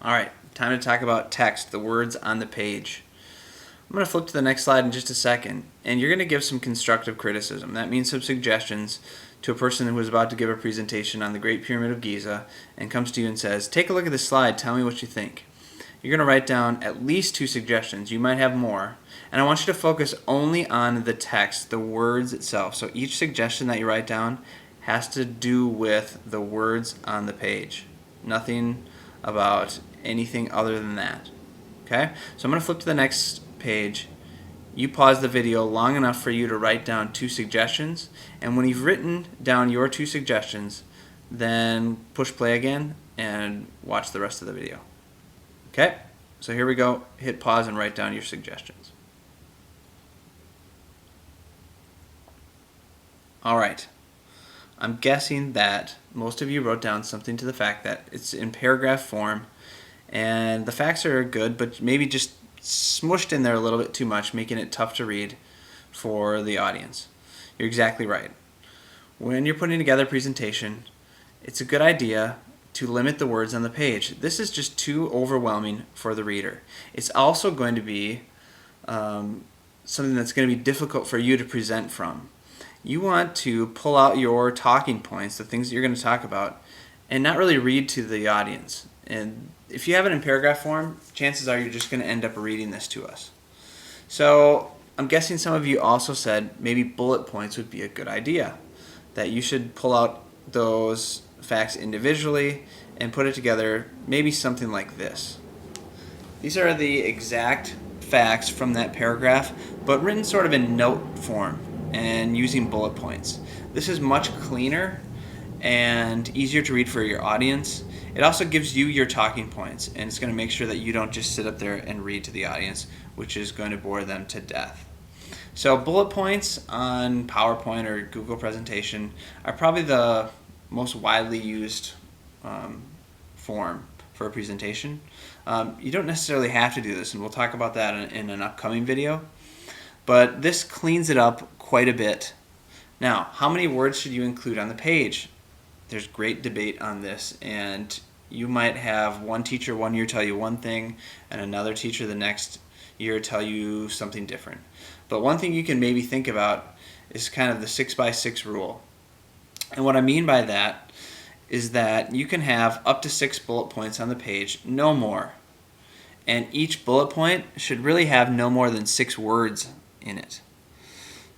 All right, time to talk about text, the words on the page. I'm going to flip to the next slide in just a second, and you're going to give some constructive criticism. That means some suggestions to a person who is about to give a presentation on the Great Pyramid of Giza and comes to you and says, take a look at this slide, tell me what you think. You're going to write down at least 2 suggestions. You might have more. And I want you to focus only on the text, the words itself. So each suggestion that you write down has to do with the words on the page. Nothing about anything other than that. Okay? So I'm going to flip to the next page. You pause the video long enough for you to write down 2 suggestions, and when you've written down your 2 suggestions, then push play again and watch the rest of the video. Okay? So here we go. Hit pause and write down your suggestions. Alright. I'm guessing that most of you wrote down something to the fact that it's in paragraph form, and the facts are good, but maybe just smushed in there a little bit too much, making it tough to read for the audience. You're exactly right. When you're putting together a presentation, it's a good idea to limit the words on the page. This is just too overwhelming for the reader. It's also going to be something that's going to be difficult for you to present from. You want to pull out your talking points, the things that you're going to talk about, and not really read to the audience. And if you have it in paragraph form, chances are you're just going to end up reading this to us. So I'm guessing some of you also said maybe bullet points would be a good idea, that you should pull out those facts individually and put it together, maybe something like this. These are the exact facts from that paragraph, but written sort of in note form and using bullet points. This is much cleaner and easier to read for your audience. It also gives you your talking points, and it's going to make sure that you don't just sit up there and read to the audience, which is going to bore them to death. So bullet points on PowerPoint or Google presentation are probably the most widely used form for a presentation. You don't necessarily have to do this, and we'll talk about that in an upcoming video, but this cleans it up quite a bit. Now, how many words should you include on the page? There's great debate on this, and you might have one teacher one year tell you one thing and another teacher the next year tell you something different. But one thing you can maybe think about is kind of the 6x6 rule. And what I mean by that is that you can have up to 6 bullet points on the page, no more. And each bullet point should really have no more than 6 words in it.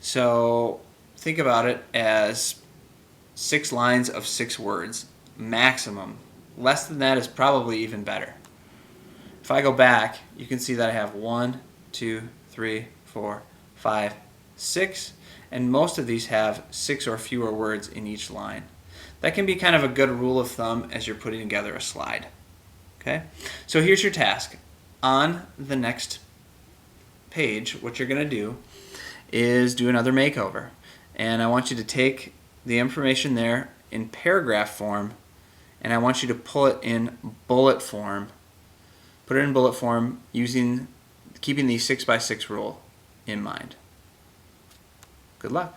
So think about it as 6 lines of 6 words, maximum. Less than that is probably even better. If I go back, you can see that I have 1, 2, 3, 4, 5, 6, and most of these have 6 or fewer words in each line. That can be kind of a good rule of thumb as you're putting together a slide. Okay? So here's your task. On the next page, what you're going to do is do another makeover. And I want you to take the information there in paragraph form, and I want you to pull it in bullet form. Put it in bullet form keeping the 6x6 rule in mind. Good luck.